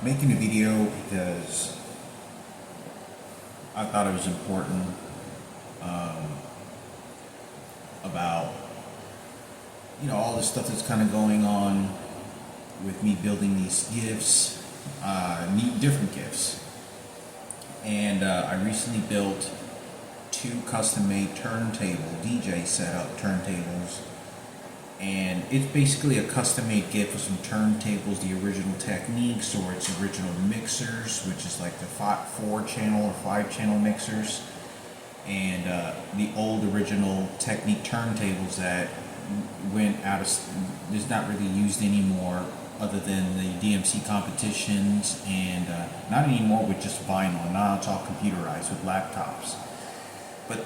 making a video because I thought it was important about all the stuff that's kind of going on with me building these gifts, different gifts, and I recently built two custom-made turntable DJ setup turntables, and it's basically a custom-made gift with some turntables, the original Technics or its original mixers, which is like the 4-channel or 5-channel mixers, and the old original Technic turntables that went out of, is not really used anymore, other than the DMC competitions, and not anymore with just vinyl. Now it's all computerized with laptops. But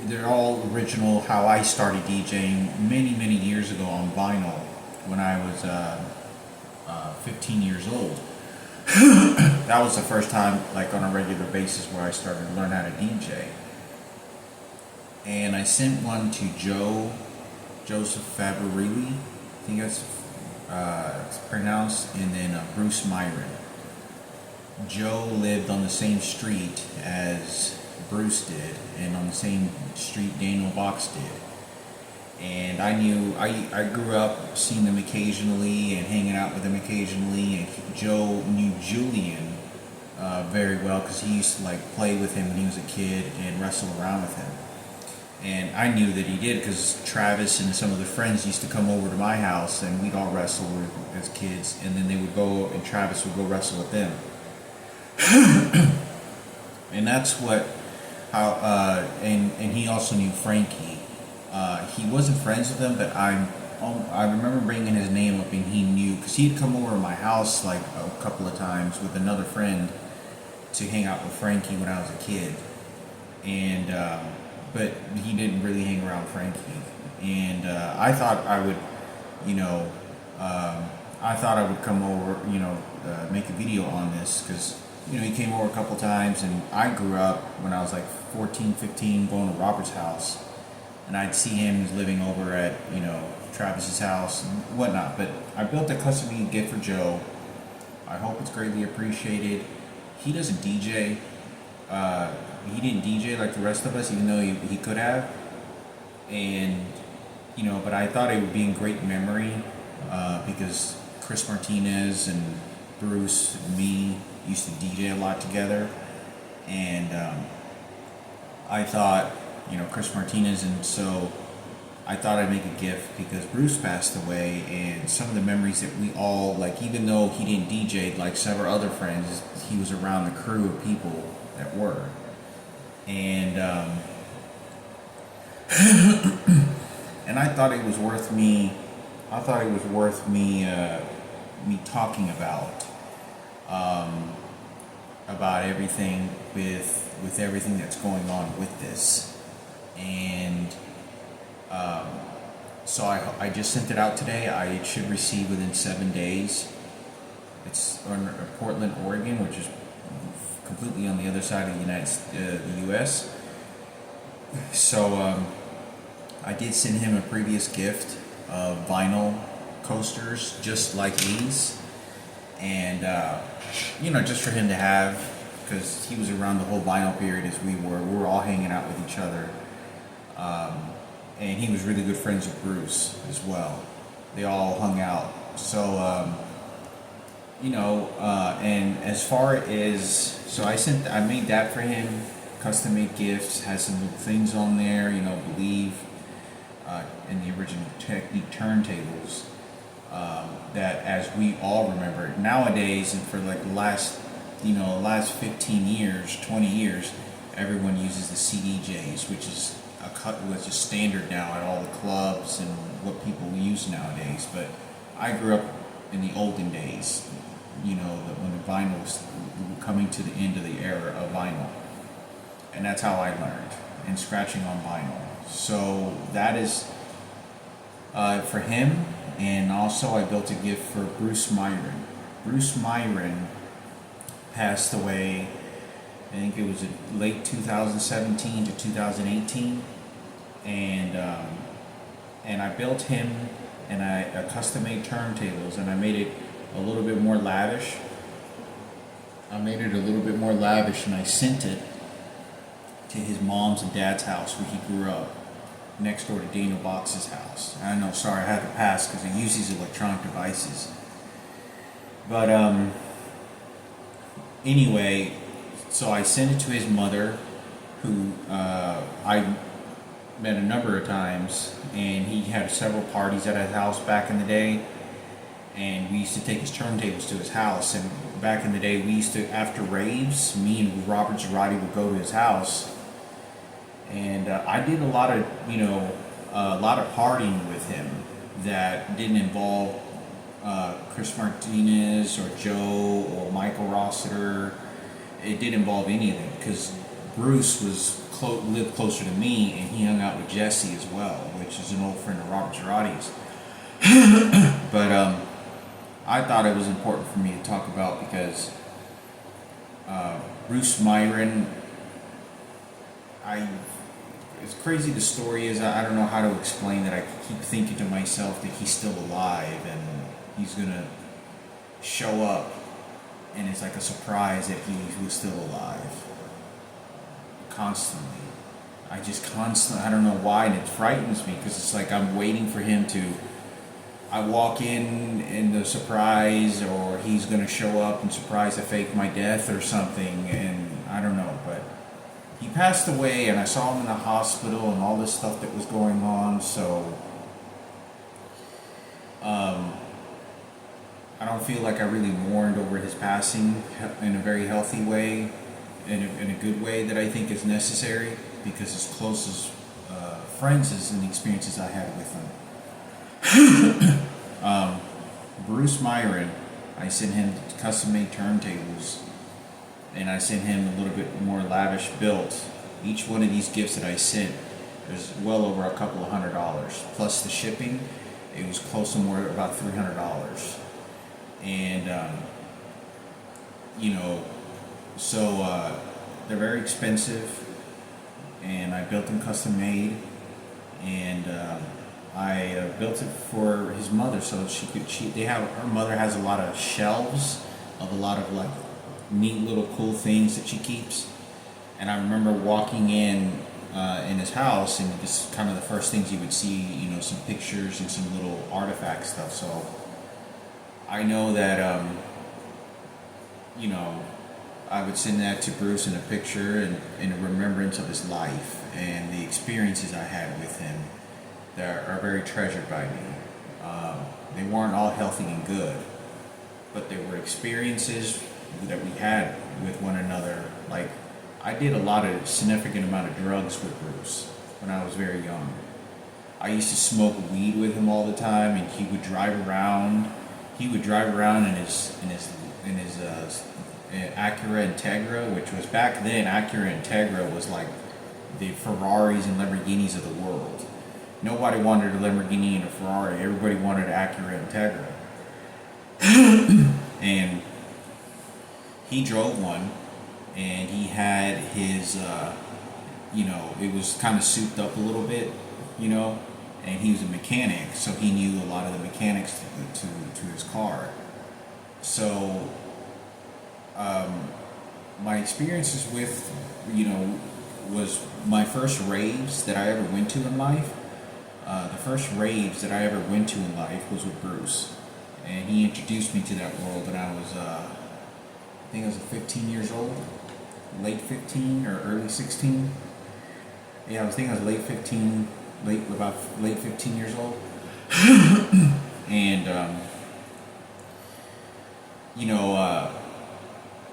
they're all original. How I started DJing many years ago on vinyl when I was 15 years old. That was the first time, like on a regular basis, where I started to learn how to DJ. And I sent one to Joseph Fabarilli, I think that's it's pronounced, and then Bruce Myron. Joe lived on the same street as Bruce did, and on the same street Daniel Box did. And I grew up seeing them occasionally and hanging out with them occasionally, and Joe knew Julian very well because he used to like play with him when he was a kid and wrestle around with him. And I knew that he did because Travis and some of the friends used to come over to my house, and we'd all wrestle as kids, and then they would go, and Travis would go wrestle with them. And that's and he also knew Frankie. He wasn't friends with them, but I remember bringing his name up, and he knew, because he'd come over to my house like a couple of times with another friend to hang out with Frankie when I was a kid. And but he didn't really hang around Frankie. And I thought I would, I thought I would come over, make a video on this, because he came over a couple times, and I grew up when I was like 14, 15, going to Robert's house, and I'd see him living over at, Travis's house and whatnot. But I built a custom-made gift for Joe. I hope it's greatly appreciated. He doesn't DJ. He didn't DJ like the rest of us, even though he could have. And, but I thought it would be in great memory, because Chris Martinez and Bruce and me used to DJ a lot together. And I thought, Chris Martinez, and so I thought I'd make a gift because Bruce passed away, and some of the memories that we all, like, even though he didn't DJ like several other friends, he was around the crew of people that were. And and I thought it was worth me. Me talking about everything with everything that's going on with this. And so I just sent it out today. I should receive within 7 days. It's on Portland, Oregon, which is completely on the other side of the U.S. So I did send him a previous gift of vinyl coasters just like these, and just for him to have, because he was around the whole vinyl period as we were. We were all hanging out with each other, and he was really good friends with Bruce as well. They all hung out. So and as far as, so I made that for him, custom made gifts, has some little things on there, believe in the original Technic turntables, that, as we all remember nowadays, and for like the last 15 years, 20 years, everyone uses the CDJs, which is standard now at all the clubs and what people use nowadays. But I grew up in the olden days, when the vinyl was coming to the end of the era of vinyl. And that's how I learned, and scratching on vinyl. So that is for him. And also I built a gift for Bruce Myron. Bruce Myron passed away, I think it was late 2017 to 2018. And I built him and a custom-made turntables, and I made it a little bit more lavish. I made it a little bit more lavish, and I sent it to his mom's and dad's house where he grew up, next door to Daniel Box's house. I know, sorry, I had to pass because I use these electronic devices. But anyway, so I sent it to his mother, who I met a number of times, and he had several parties at his house back in the day. And we used to take his turntables to his house. And back in the day, we used to, after raves, me and Robert Girardi would go to his house. And I did a lot of partying with him that didn't involve Chris Martinez or Joe or Michael Rossiter. It didn't involve any of them because Bruce lived closer to me, and he hung out with Jesse as well, which is an old friend of Robert Girardi's. But I thought it was important for me to talk about because Bruce Myron, it's crazy the story is. I don't know how to explain that. I keep thinking to myself that he's still alive and he's gonna show up, and it's like a surprise that he was still alive. Constantly. I don't know why, and it frightens me because it's like I'm waiting for him to. I walk in the surprise, or he's gonna show up and surprise to fake my death or something, and I don't know, but he passed away, and I saw him in the hospital and all this stuff that was going on, so I don't feel like I really mourned over his passing in a very healthy way, in a good way that I think is necessary, because as close as friends as in the experiences I had with him. Bruce Myron, I sent him custom-made turntables, and I sent him a little bit more lavish built. Each one of these gifts that I sent was well over a couple of $100, plus the shipping. It was close to more about $300, and so they're very expensive, and I built them custom made, and I built it for his mother so her mother has a lot of shelves of a lot of like neat little cool things that she keeps. And I remember walking in his house, and just kind of the first things you would see, some pictures and some little artifact stuff. So I know that I would send that to Bruce in a picture and in a remembrance of his life and the experiences I had with him that are very treasured by me. They weren't all healthy and good, but they were experiences that we had with one another. Like, I did a lot of significant amount of drugs with Bruce when I was very young. I used to smoke weed with him all the time, and he would drive around. He would drive around in his Acura Integra, which was back then. Acura Integra was like the Ferraris and Lamborghinis of the world. Nobody wanted a Lamborghini and a Ferrari. Everybody wanted an Acura Integra. And he drove one, and he had his, it was kind of souped up a little bit, and he was a mechanic, so he knew a lot of the mechanics to his car. So, my experiences with, was my first raves that I ever went to in life. The first raves that I ever went to in life was with Bruce, and he introduced me to that world when I was, I think I was 15 years old, late 15 or early 16. Yeah, I was late 15, late 15 years old. And,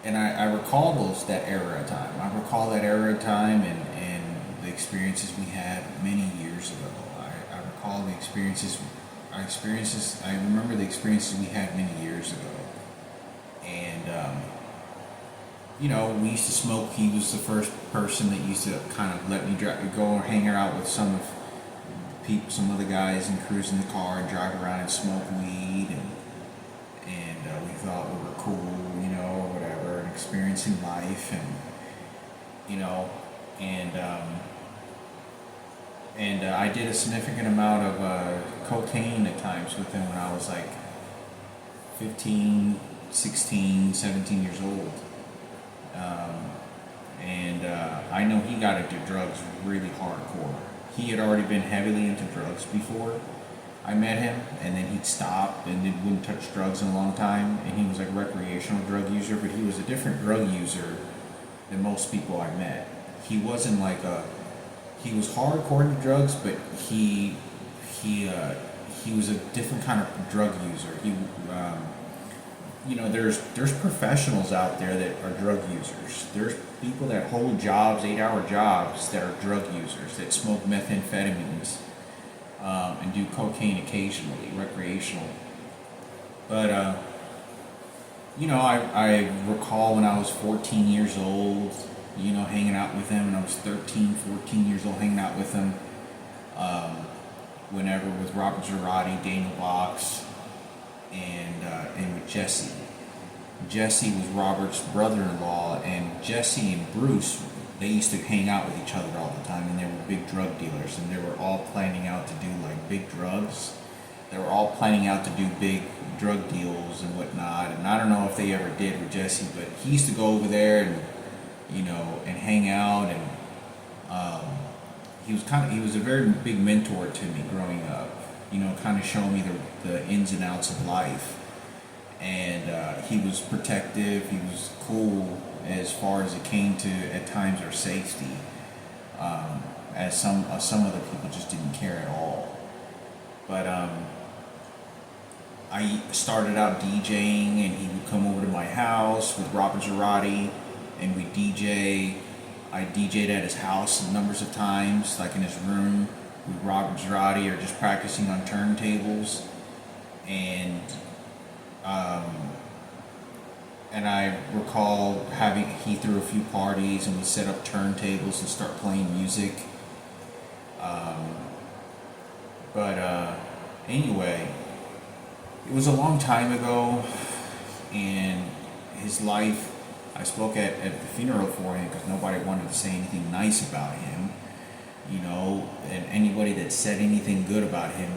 and I recall that era of time. I recall that era of time and the experiences we had many years ago. I recall the experiences, I remember the experiences we had many years ago. And, we used to smoke. He was the first person that used to kind of let me go and hang out with some other guys and cruise in the car and drive around and smoke weed, and we thought we were cool, or whatever, and experiencing life, and I did a significant amount of cocaine at times with him when I was like 15, 16, 17 years old. And I know he got into drugs really hardcore. He had already been heavily into drugs before I met him, and then he'd stop and then wouldn't touch drugs in a long time. And he was like a recreational drug user, but he was a different drug user than most people I met. He wasn't like a he was hardcore into drugs, but he he was a different kind of drug user. There's professionals out there that are drug users. There's people that hold jobs, 8-hour jobs, that are drug users that smoke methamphetamines and do cocaine occasionally, recreational. But I recall when I was 14 years old, hanging out with him, and I was 13, 14 years old, hanging out with him. Whenever with Robert Zarate, Daniel Box, and with Jesse. Jesse was Robert's brother-in-law, and Jesse and Bruce, they used to hang out with each other all the time, and they were big drug dealers, and they were all planning out to do like big drugs. They were all planning out to do big drug deals and whatnot, and I don't know if they ever did with Jesse, but he used to go over there and and hang out, and he was a very big mentor to me growing up. Kind of showing me the ins and outs of life, and he was protective. He was cool as far as it came to at times our safety. As some other people just didn't care at all. But I started out DJing, and he would come over to my house with Robert Zarate, and we DJ. I DJ'd at his house numbers of times, like in his room with Robert Zarate, or just practicing on turntables. And I recall he threw a few parties, and we set up turntables and start playing music. Anyway, it was a long time ago, and his life, I spoke at the funeral for him because nobody wanted to say anything nice about him, and anybody that said anything good about him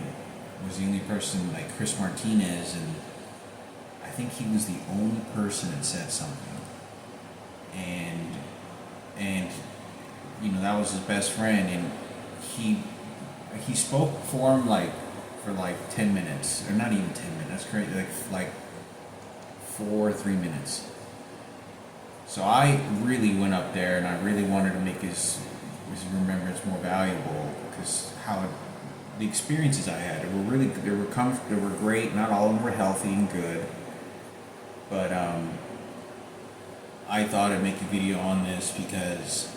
was the only person, like Chris Martinez, and I think he was the only person that said something, and that was his best friend, and he spoke for him for 10 minutes, or not even 10 minutes, that's crazy, like 4 or 3 minutes. So I really went up there, and I really wanted to make his remembrance more valuable, because the experiences I had, they were great. Not all of them were healthy and good, but I thought I'd make a video on this because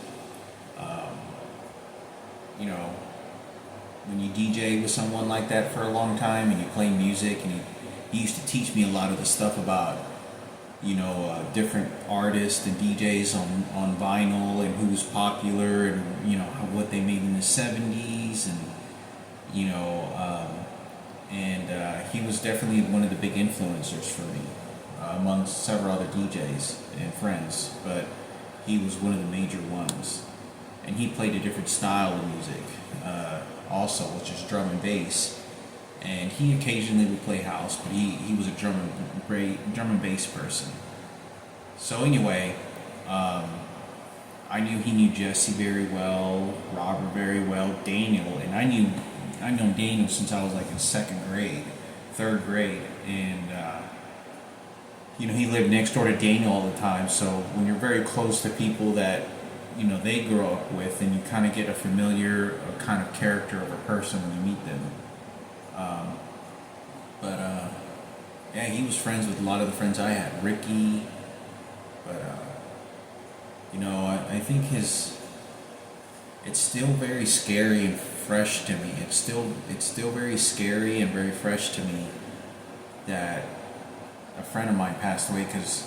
when you DJ with someone like that for a long time, and you play music, and he used to teach me a lot of the stuff about different artists and DJs on vinyl, and who was popular, and what they made in the 70s, and he was definitely one of the big influencers for me, amongst several other DJs and friends, but he was one of the major ones. And he played a different style of music, also, which is drum and bass. And he occasionally would play house, but he was a drum and bass person. So anyway, I knew he knew Jesse very well, Robert very well, Daniel, and I've known Daniel since I was like in third grade, and he lived next door to Daniel all the time. So when you're very close to people that they grow up with, and you kind of get a familiar kind of character of a person when you meet them. Yeah, he was friends with a lot of the friends I had, Ricky, but I think it's still very scary and fresh to me. It's still very scary and very fresh to me that a friend of mine passed away, because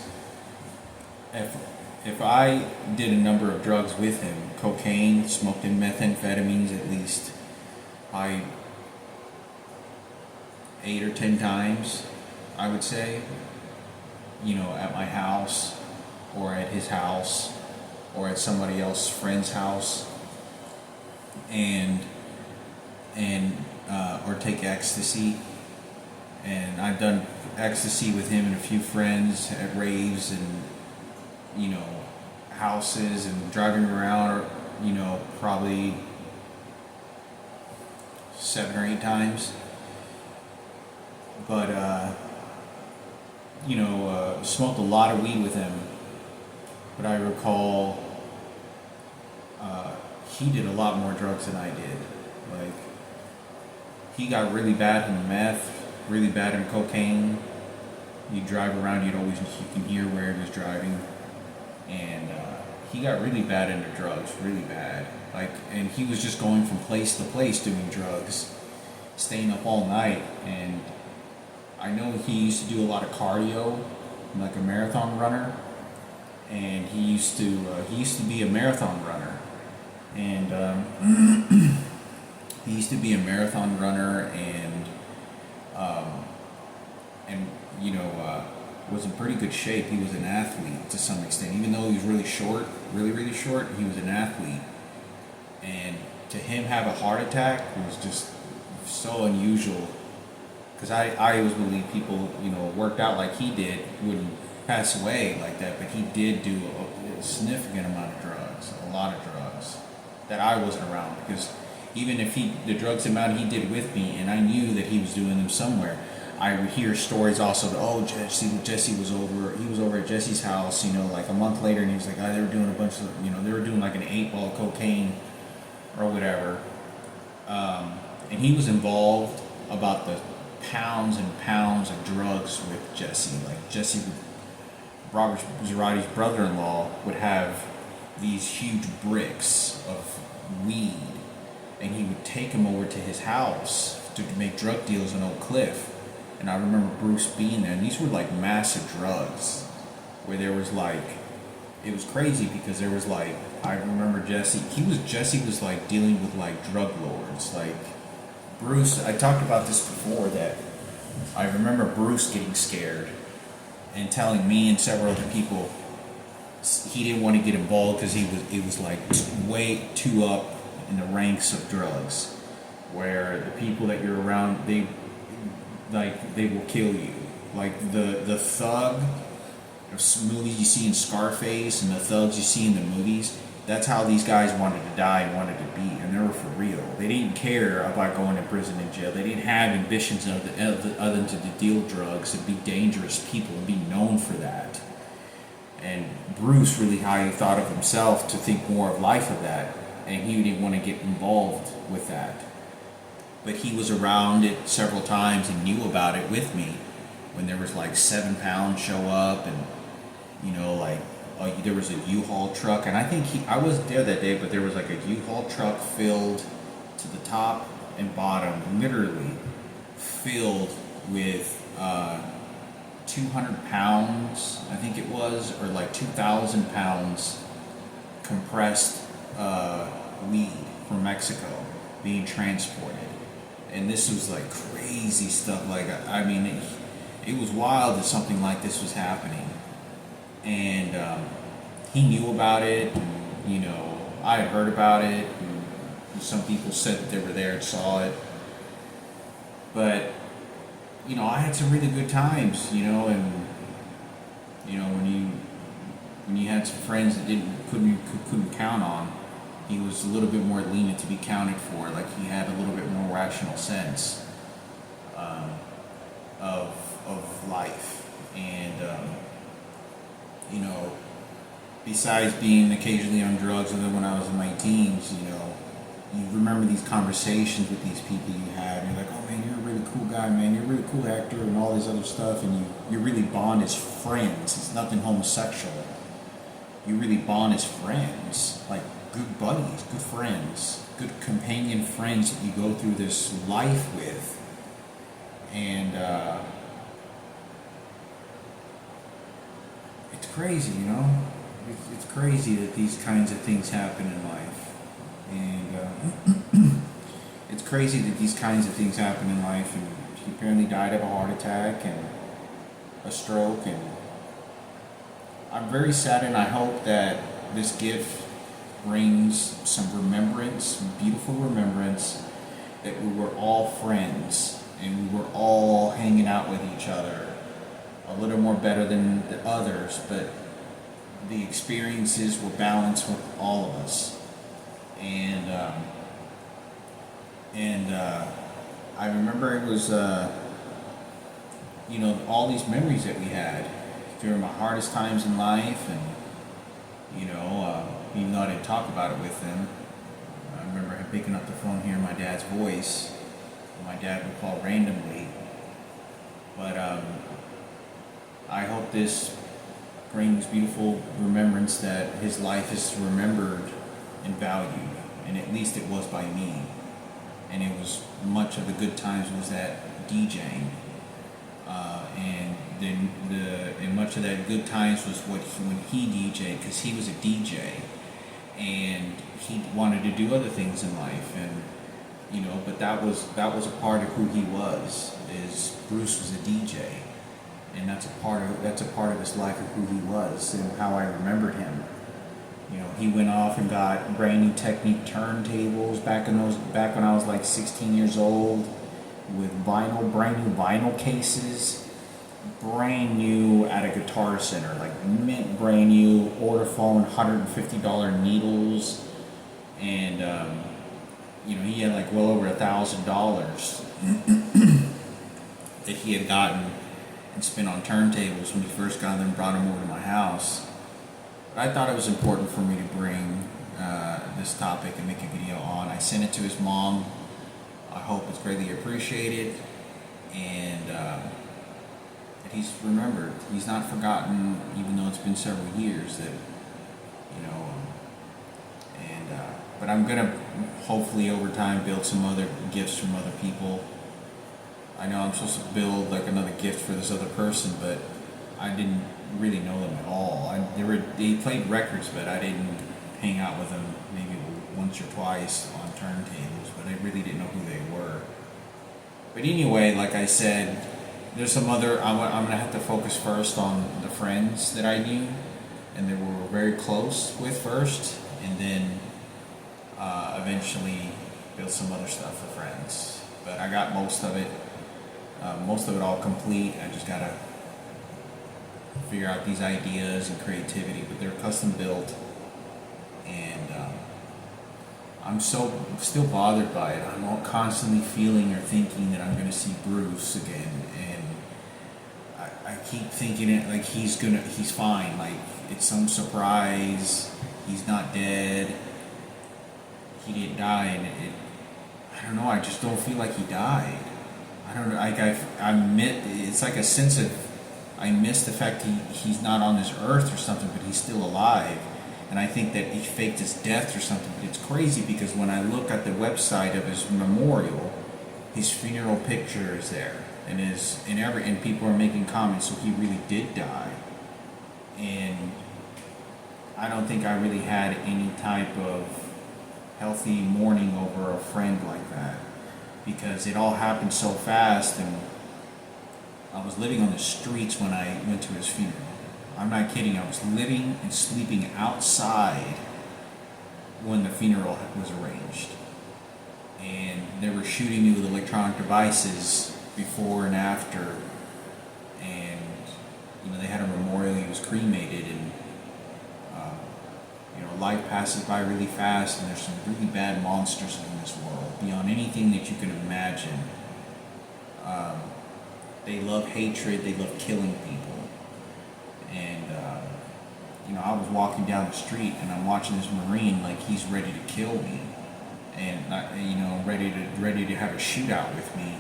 if I did a number of drugs with him, cocaine, smoked in methamphetamines at least, 8 or 10 times, I would say, at my house, or at his house, or at somebody else's friend's house, or take ecstasy. And I've done ecstasy with him and a few friends at raves, and houses and driving around, probably 7 or 8 times. But smoked a lot of weed with him. But I recall he did a lot more drugs than I did. Like, he got really bad in meth, really bad in cocaine. You drive around, you can hear where he was driving, and he got really bad into drugs, really bad. Like, and he was just going from place to place doing drugs, staying up all night. And I know he used to do a lot of cardio, like a marathon runner, and he used to be a marathon runner, and he used to be a marathon runner, and was in pretty good shape. He was an athlete to some extent, even though he was really short, really short. He was an athlete, and to him have a heart attack was just so unusual. Because I always believe people, worked out like he did wouldn't pass away like that, but he did do a significant amount of drugs, a lot of drugs that I wasn't around. Because even if the drugs amount he did with me, and I knew that he was doing them somewhere, I would hear stories also that, oh, Jesse was over at Jesse's house, like a month later, and he was like, they were doing a bunch of, they were doing like an 8-ball of cocaine or whatever. And he was involved about the pounds and pounds of drugs with Jesse. Like, Robert Zarati's brother-in-law would have these huge bricks of weed, and he would take them over to his house to make drug deals in Oak Cliff. And I remember Bruce being there, and these were like massive drugs, where there was like, it was crazy because there was like, I remember Jesse was like dealing with like drug lords. Like, Bruce, I talked about this before, that I remember Bruce getting scared and telling me and several other people he didn't want to get involved because it was like way too up in the ranks of drugs, where the people that you're around, they will kill you. Like the thug movies you see in Scarface and the thugs you see in the movies, that's how these guys wanted to die and wanted to be, and they were for real. They didn't care about going to prison and jail. They didn't have ambitions other than to deal drugs and be dangerous people and be known for that. And Bruce really highly thought of himself to think more of life of that, and he didn't want to get involved with that. But he was around it several times and knew about it with me when there was like 7 pounds show up, and there was a U-Haul truck, and I think I wasn't there that day, but there was like a U-Haul truck filled to the top and bottom, literally filled with 200 pounds, I think it was, or like 2,000 pounds compressed weed from Mexico being transported. And this was like crazy stuff. Like, I mean, it was wild that something like this was happening. And he knew about it, and, I had heard about it, and some people said that they were there and saw it. But, I had some really good times, and, when you had some friends that couldn't count on, he was a little bit more lenient to be counted for. Like, he had a little bit more rational sense of life. And, besides being occasionally on drugs, and then when I was in my teens, you remember these conversations with these people you had, and you're like, oh man, you're a really cool guy, man, you're a really cool actor, and all this other stuff, and you really bond as friends. It's nothing homosexual. You really bond as friends, like good buddies, good friends, good companion friends that you go through this life with. And it's crazy, It's crazy that these kinds of things happen in life. And it's crazy that these kinds of things happen in life. And he apparently died of a heart attack and a stroke. And I'm very sad, and I hope that this gift brings some remembrance, beautiful remembrance, that we were all friends and we were all hanging out with each other, a little more better than the others, but the experiences were balanced with all of us, and I remember it was all these memories that we had during my hardest times in life, and even though I didn't talk about it with them, I remember him picking up the phone, hearing my dad's voice. My dad would call randomly, but I hope this brings beautiful remembrance that his life is remembered and valued, and at least it was by me. And it was much of the good times was that DJing, and then and much of that good times was when he DJed, because he was a DJ and he wanted to do other things in life, and but that was a part of who he was. Is Bruce was a DJ, and that's a part of his life, of who he was and how I remembered him. He went off and got brand new Technique turntables back when I was like 16 years old, with brand new vinyl cases, brand new at a Guitar Center, like mint brand new, order phone, $150 needles, and he had like well over $1,000 that he had gotten and spent on turntables when he first got them and brought them over to my house. But I thought it was important for me to bring this topic and make a video on. I sent it to his mom. I hope it's greatly appreciated, and that he's remembered. He's not forgotten, even though it's been several years. But I'm gonna hopefully over time build some other gifts from other people. I know I'm supposed to build like another gift for this other person, but I didn't really know them at all. They played records, but I didn't hang out with them maybe once or twice on turntables, but I really didn't know who they were. But anyway, like I said, there's some other, I'm gonna have to focus first on the friends that I knew and that we were very close with first, and then eventually build some other stuff for friends. But I got most of it all complete. I just gotta figure out these ideas and creativity, but they're custom built, and I'm still bothered by it. I'm constantly feeling or thinking that I'm going to see Bruce again, and I keep thinking it like he's fine, like it's some surprise, he's not dead, he didn't die, and I don't know, I just don't feel like he died. I don't know, like it's like a sense of, I miss the fact he's not on this earth or something, but he's still alive. And I think that he faked his death or something. But it's crazy because when I look at the website of his memorial, his funeral picture is there, and people are making comments, so he really did die. And I don't think I really had any type of healthy mourning over a friend like that, because it all happened so fast, and I was living on the streets when I went to his funeral. I'm not kidding, I was living and sleeping outside when the funeral was arranged. And they were shooting me with electronic devices before and after. And, they had a memorial, he was cremated, and, life passes by really fast, and there's some really bad monsters in this world, beyond anything that you can imagine. They love hatred, they love killing people. And, I was walking down the street and I'm watching this Marine like he's ready to kill me. And, ready to have a shootout with me.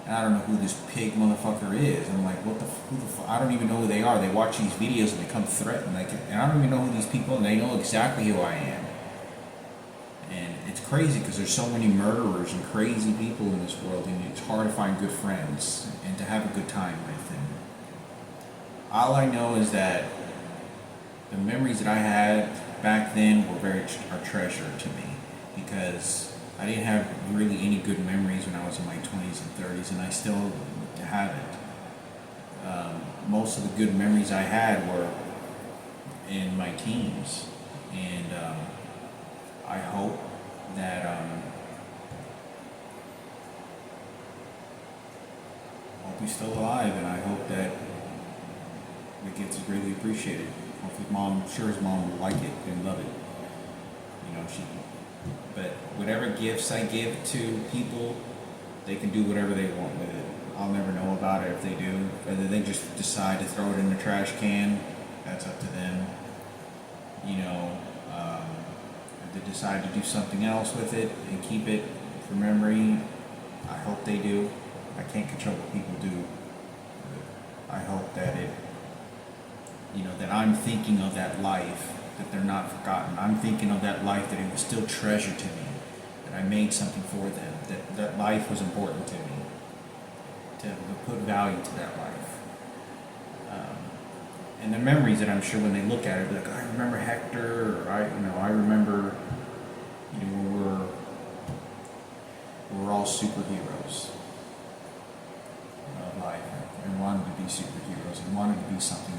And I don't know who this pig motherfucker is. And I'm like, who the fuck? I don't even know who they are. They watch these videos and they come threaten. And I don't even know who these people are, and they know exactly who I am. And it's crazy because there's so many murderers and crazy people in this world, and it's hard to find good friends and to have a good time with them. All I know is that the memories that I had back then were are treasure to me, because I didn't have really any good memories when I was in my 20s and 30s, and I still haven't. Most of the good memories I had were in my teens, and I hope that he's still alive, and I hope that the gift is greatly appreciated. Hopefully, mom, sure his mom will like it and love it. You know, but whatever gifts I give to people, they can do whatever they want with it. I'll never know about it if they do. Whether they just decide to throw it in the trash can, that's up to them. You know, if they decide to do something else with it and keep it for memory, I hope they do. I can't control what people do. I hope that that I'm thinking of that life, that they're not forgotten. I'm thinking of that life, that it was still treasured to me, that I made something for them, that life was important to me, to put value to that life. And the memories that I'm sure when they look at it, like, I remember Hector, or I remember, when we're all superheroes of life, and wanted to be superheroes, and wanted to be something